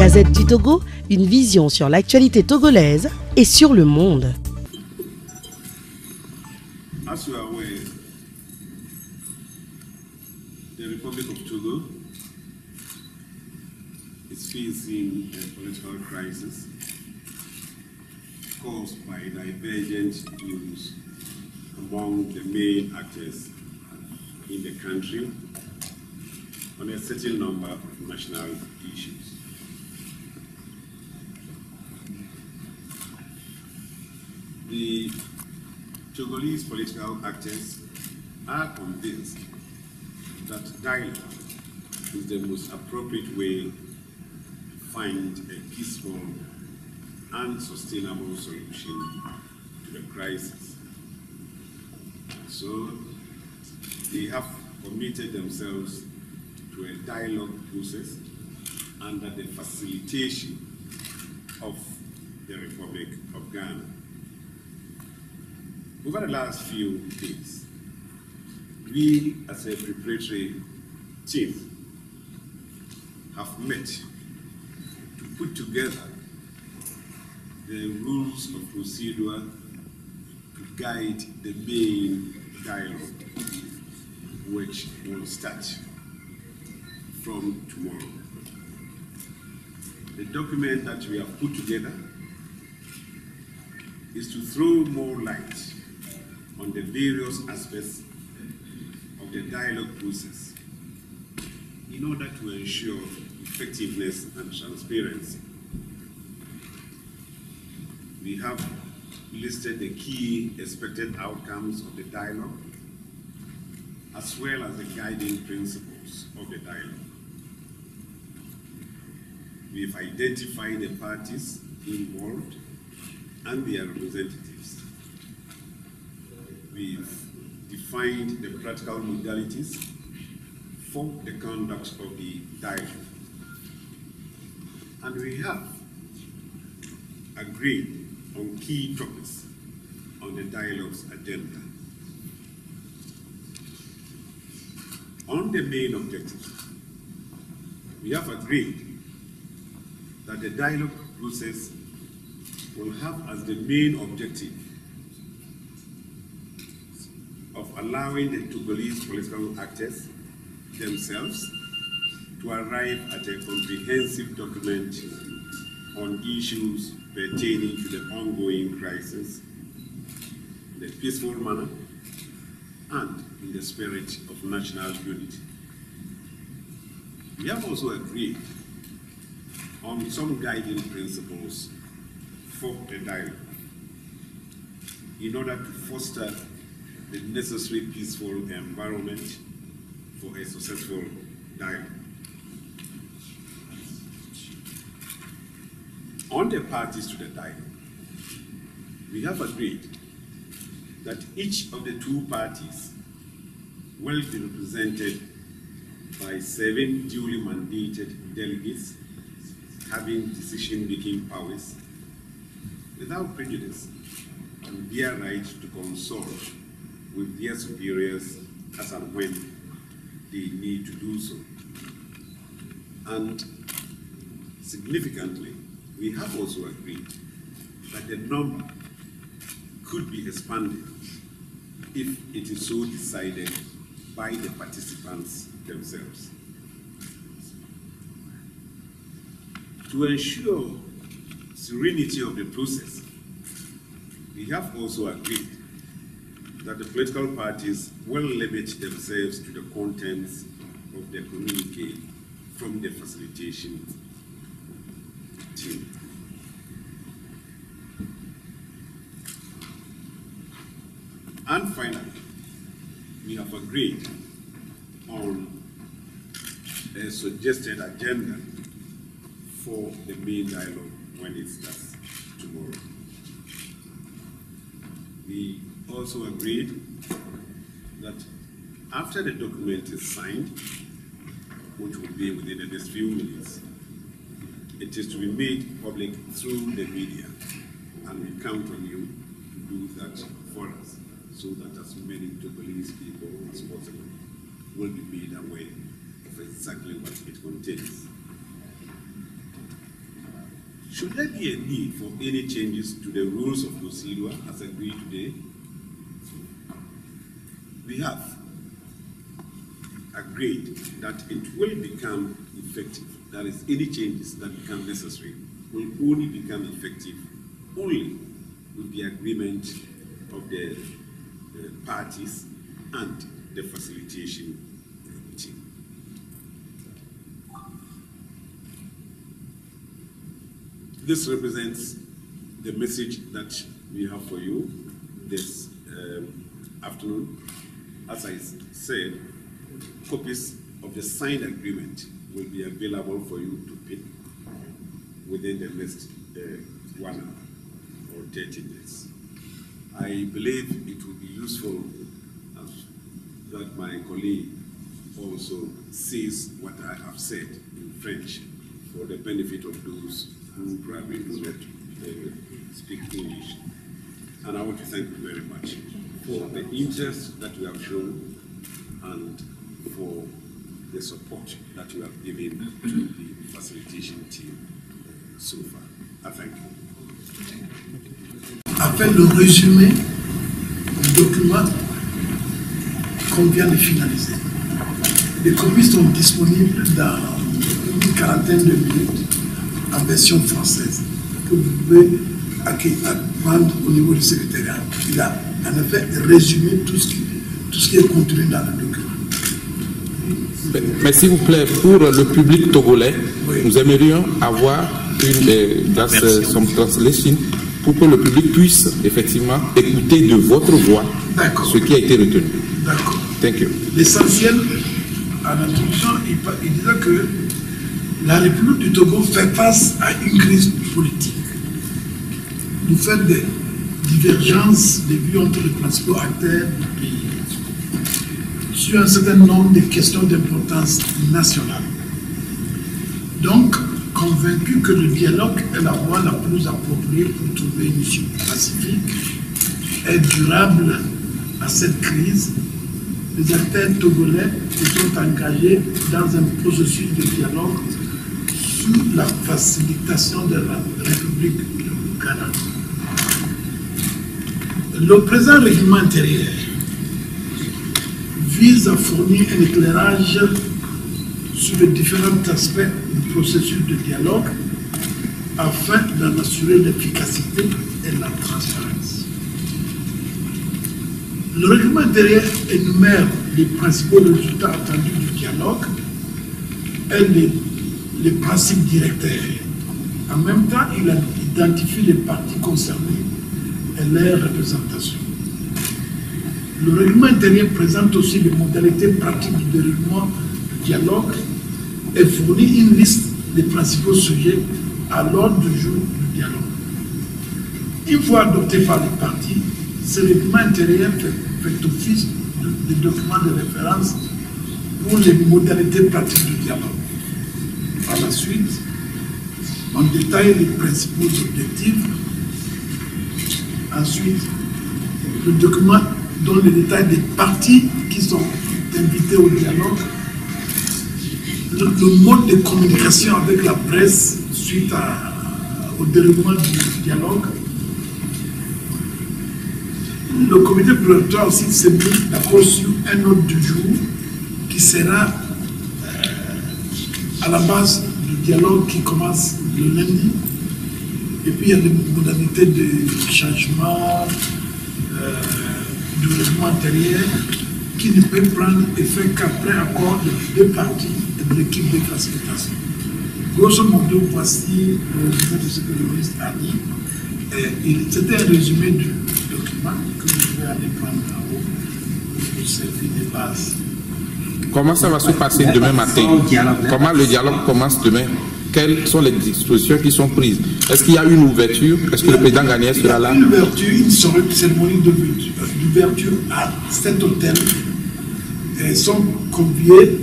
Gazette du Togo, une vision sur l'actualité togolaise et sur le monde. As you are aware, the Republic of Togo is facing a political crisis caused by divergent views among the main actors in the country on a certain number of national issues. The Togolese political actors are convinced that dialogue is the most appropriate way to find a peaceful and sustainable solution to the crisis. So they have committed themselves to a dialogue process under the facilitation of the Republic of Ghana. Over the last few days, we as a preparatory team have met to put together the rules of procedure to guide the main dialogue, which will start from tomorrow. The document that we have put together is to throw more light on the various aspects of the dialogue process in order to ensure effectiveness and transparency. We have listed the key expected outcomes of the dialogue, as well as the guiding principles of the dialogue. We've identified the parties involved and their representatives. We've defined the practical modalities for the conduct of the dialogue. And we have agreed on key topics on the dialogue's agenda. On the main objectives, we have agreed that the dialogue process will have as the main objective of allowing the Togolese political actors themselves to arrive at a comprehensive document on issues pertaining to the ongoing crisis in a peaceful manner and in the spirit of national unity. We have also agreed on some guiding principles for the dialogue in order to foster the necessary peaceful environment for a successful dialogue. On the parties to the dialogue, we have agreed that each of the two parties will be represented by 7 duly mandated delegates having decision-making powers without prejudice and their right to consult with their superiors as and when they need to do so. And significantly, we have also agreed that the number could be expanded if it is so decided by the participants themselves. To ensure serenity of the process, we have also agreed that the political parties will limit themselves to the contents of the communique from the facilitation team. And finally, we have agreed on a suggested agenda for the main dialogue when it starts tomorrow. We also agreed that after the document is signed, which will be within the next few minutes, it is to be made public through the media, and we count on you to do that for us, so that as many Togolese people as possible will be made aware of exactly what it contains. Should there be a need for any changes to the rules of procedure as agreed today? We have agreed that it will become effective. That is, any changes that become necessary will only become effective only with the agreement of the parties and the facilitation team. This represents the message that we have for you this afternoon. As I said, copies of the signed agreement will be available for you to pick within the next 1 hour or 30 minutes. I believe it will be useful that my colleague also sees what I have said in French for the benefit of those who probably do not speak English. And I want to thank you very much for the interest that you have shown and for the support that you have given to the facilitation team so far. I thank you. Après le résumé du document qu'on vient de finaliser, les copies sont disponibles dans une quarantaine de minutes en version française que vous pouvez prendre au niveau du secrétariat. Il a en effet résumé tout ce qui est contenu dans le document. Mais s'il vous plaît, pour le public togolais, oui, nous aimerions avoir une translation pour que le public puisse effectivement écouter de votre voix ce qui a été retenu. D'accord. Thank you. L'essentiel, en introduction, il disait que la République du Togo fait face à une crise politique. Du fait des divergences de vues entre les principaux acteurs du pays sur un certain nombre de questions d'importance nationale. Donc, convaincu que le dialogue est la voie la plus appropriée pour trouver une issue pacifique et durable à cette crise, les acteurs togolais se sont engagés dans un processus de dialogue sous la facilitation de la République du Ghana. Le présent règlement intérieur vise à fournir un éclairage sur les différents aspects du processus de dialogue afin d'en assurer l'efficacité et la transparence. Le règlement intérieur énumère les principaux résultats attendus du dialogue et les principes directeurs. En même temps, il identifie les parties concernées et leurs représentations. Le règlement intérieur présente aussi les modalités pratiques du déroulement du dialogue et fournit une liste des principaux sujets à l'ordre du jour du dialogue. Une fois adopté par les parties, ce règlement intérieur fait office de document de référence pour les modalités pratiques du dialogue. Par la suite, on détaille les principaux objectifs. Ensuite, le document donne les détails des parties qui sont invitées au dialogue, le mode de communication avec la presse suite au déroulement du dialogue. Le comité préparatoire aussi s'est mis d'accord sur un ordre du jour qui sera à la base du dialogue qui commence le lundi. Et puis il y a des modalités de changement du règlement intérieur qui ne peut prendre effet qu'après accord des deux parties et de l'équipe de facilitation. Grosso modo, voici le résumé de ce que le ministre a dit. C'était un résumé du document que vous pouvez aller prendre en haut pour servir de base. Comment ça va se passer demain matin? Comment le dialogue commence demain? Quelles sont les dispositions qui sont prises? Est-ce qu'il y a une ouverture? Est-ce que le président Ghanéen sera là? Une ouverture, une cérémonie d'ouverture à cet hôtel. Ils sont conviés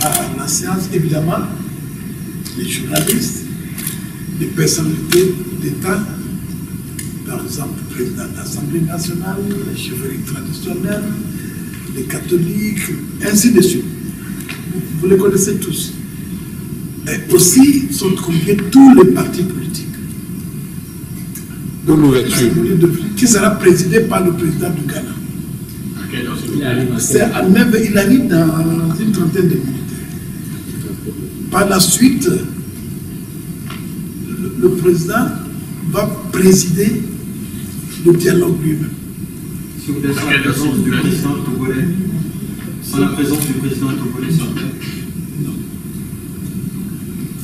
à la séance, évidemment, les journalistes, les personnalités d'État, par exemple le président de l'Assemblée nationale, les chefferies traditionnelles, les catholiques, ainsi de suite. Vous les connaissez tous. Et aussi sont conviés tous les partis politiques. De l'ouverture. Qui sera présidé par le président du Ghana. C'est à 9, il arrive dans une trentaine de minutes. Par la suite, le président va présider le dialogue lui-même. Sur la présence du président togolais, sans la présence du président togolais sur place. Non.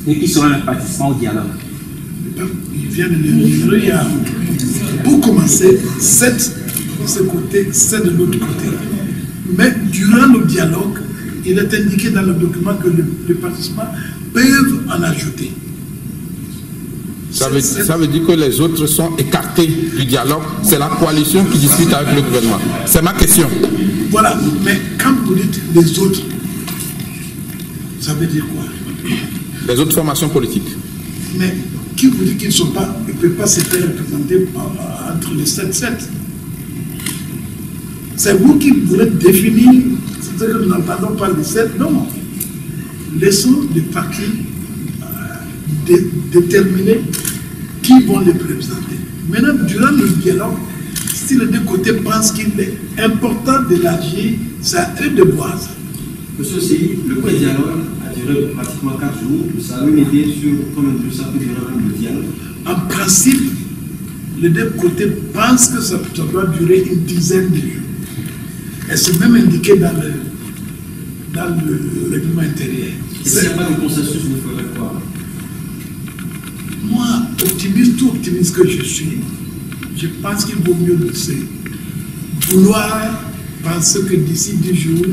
Et qui sera le participant au dialogue? Il vient de le dire, il y a, pour commencer, 7 de ce côté, 7 de l'autre côté. Mais durant le dialogue, il est indiqué dans le document que les participants peuvent en ajouter. Ça veut dire que les autres sont écartés du dialogue. C'est la coalition qui discute avec le gouvernement. C'est ma question. Voilà, mais quand vous dites les autres, ça veut dire quoi? Les autres formations politiques. Mais qui vous dit qu'ils ne sont pas, ils ne peuvent pas se faire représenter entre les 7-7? C'est vous qui voulez définir, c'est que nous n'entendons pas les 7, non. Laissons les partis déterminer qui vont les représenter. Maintenant, durant le dialogue, si les deux côtés pensent qu'il est important d'élargir, c'est à eux de voir ça. Monsieur Séhi, le dialogue a duré pratiquement 4 jours. Ça a une idée sur combien de temps ça peut durer le dialogue? En principe, les deux côtés pensent que ça doit durer une dizaine de jours. Et c'est même indiqué dans le règlement intérieur. Et s'il n'y a pas de consensus, vous ferez quoi? Moi, tout optimiste que je suis, je pense qu'il vaut mieux laisser. Vouloir penser que d'ici 10 jours,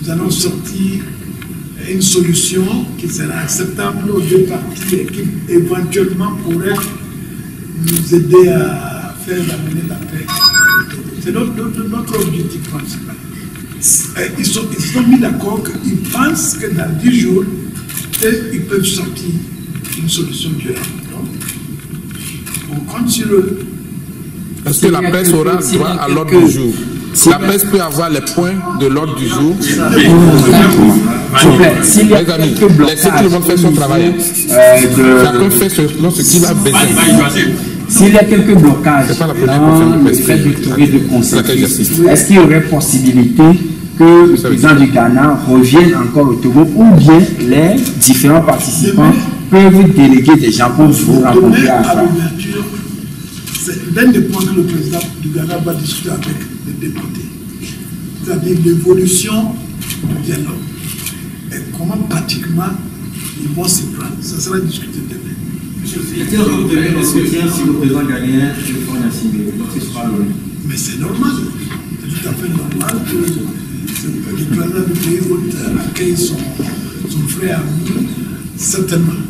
nous allons sortir une solution qui sera acceptable aux deux parties et qui éventuellement pourrait nous aider à faire amener la paix. C'est notre objectif principal. Ils sont mis d'accord qu'ils pensent que dans 10 jours, ils peuvent sortir une solution durable. On compte sur eux. Est-ce que la presse aura droit à l'ordre du jour? La presse peut avoir les points de l'ordre du jour. Les amis, laissez tout le monde faire son travail. Chacun fait ce qu'il a besoin. S'il y a quelques blocages dans le fait de trouver de consensus, est-ce qu'il y aurait possibilité que le président du Ghana revienne encore au Togo, ou bien les différents participants peuvent déléguer des gens pour vous rencontrer à l'ouverture? C'est l'un des points que le président du Ghana va discuter avec les députés. C'est-à-dire l'évolution du dialogue. Et comment pratiquement ils vont s'y prendre. Ça sera discuté demain. Est-il obtenu le soutien si le président ghanéen est fort assimilé? Donc ce sera le... Mais c'est normal. C'est tout à fait normal que le président du pays accueille son frère ami. Certainement.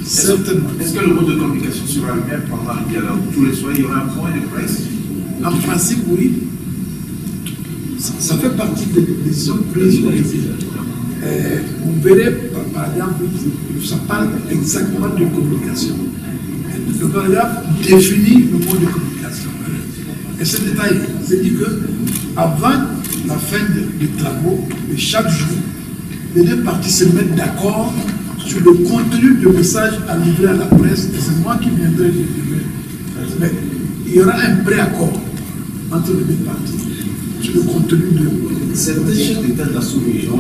Certainement. Est-ce que le mode de communication sera le même pendant le dialogue? Tous les soirs, il y aura un point de presse? En principe, oui. Ça fait partie des décisions prises. Vous verrez, par exemple, ça parle exactement de communication. Le paragraphe définit le mode de communication. Et ce détail, c'est dit qu'avant la fin des travaux, de chaque jour, les deux parties se mettent d'accord sur le contenu du message à livrer à la presse, et c'est moi qui viendrai le livrer. Mais il y aura un préaccord entre les deux parties sur le contenu de... Certains chefs d'État de la sous-région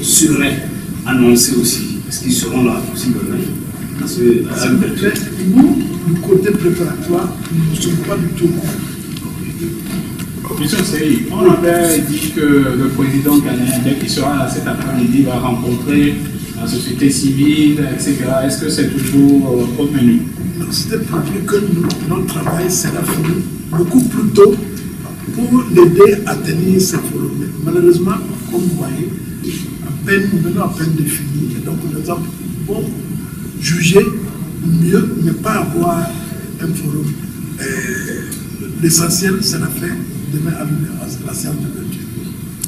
seraient annoncés aussi. Est-ce qu'ils seront là possiblement? Nous, du côté préparatoire, nous ne sommes pas du tout contre. Monsieur Séhi, on avait dit que le président ghanéen, dès qu'il sera là cet après-midi, va rencontrer la société civile, etc. Est-ce que c'est toujours au menu? C'était prévu que notre travail sera fini beaucoup plus tôt pour l'aider à tenir ce forum. Malheureusement, comme vous voyez, nous venons à peine de finir. Et donc, nous avons jugé mieux ne pas avoir un forum. L'essentiel, c'est la fin demain à la séance de l'ouverture.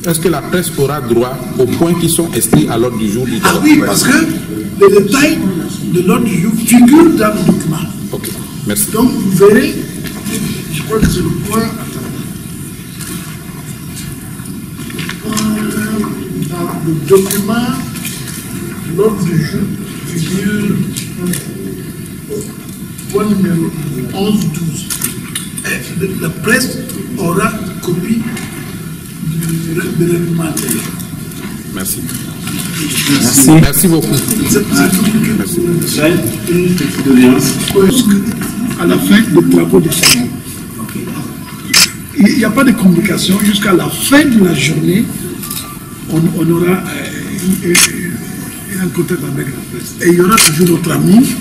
Est-ce que la presse aura droit aux points qui sont inscrits à l'ordre du jour du dialogue? Ah oui, parce que les détails de l'ordre du jour figurent dans le document. Ok, merci. Donc, vous verrez, je crois que c'est le point. Dans le document, l'ordre du jour figure point numéro 11-12. La presse aura copie de règlement intérieur. Merci. Merci. Merci beaucoup. Une petite doléance. À la fin des travaux de chacun. Il n'y a pas de communication. Jusqu'à la fin de la journée, on aura un contact avec la presse. Et il y aura toujours notre ami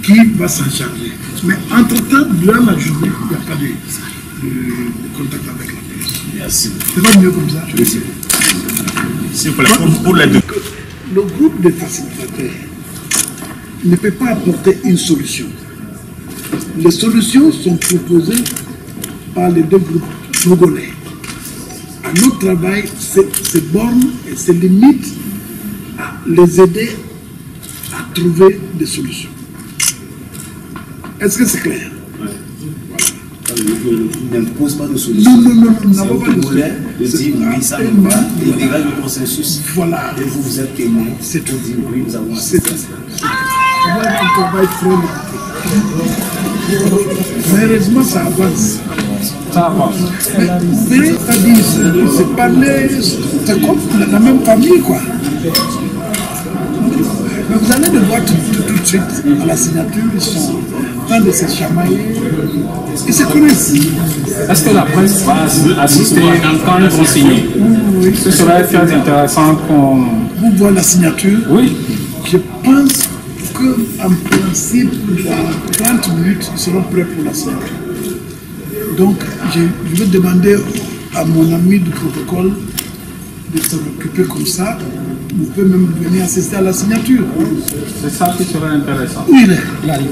qui va s'en charger. Mais entre-temps, durant la journée, il n'y a pas de contact avec la presse. Merci. C'est pas mieux comme ça. Le groupe de facilitateurs ne peut pas apporter une solution. Les solutions sont proposées par les deux groupes togolais. À notre travail, c'est borne et c'est limite à les aider à trouver des solutions. Est-ce que c'est clair? Il n'impose pas de solution. Non, nous n'avons pas de solution. Il dit oui, ça ne va, il dégage le consensus. Voilà. Et vous êtes témoin. C'est tout. Dit oui, nous avons assisté à cela. On va un travail très long. Mais heureusement, ça avance. Ça avance. Mais c'est-à-dire, c'est parler, c'est comme la même famille, quoi. Mais vous allez le voir tout de suite à la signature, ils sont en train de se chamailler. Ils se connaissent. Est-ce que la presse va assister quand ils vont signer? Oui. Ce serait très intéressant qu'on... Vous voyez la signature? Oui. Je pense qu'en principe, dans 30 minutes, ils seront prêts pour la signature. Donc, je vais demander à mon ami du protocole de s'en occuper comme ça. Vous pouvez même venir assister à la signature. C'est ça qui serait intéressant. Oui, il arrive.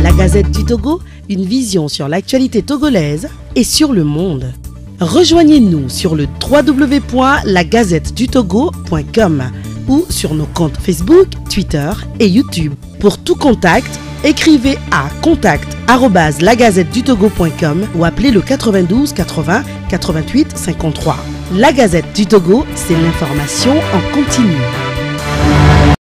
La Gazette du Togo, une vision sur l'actualité togolaise et sur le monde. Rejoignez-nous sur le www.lagazettedutogo.com ou sur nos comptes Facebook, Twitter et YouTube. Pour tout contact, écrivez à contact@lagazettedutogo.com ou appelez le 92 80 88 53. La Gazette du Togo, c'est l'information en continu.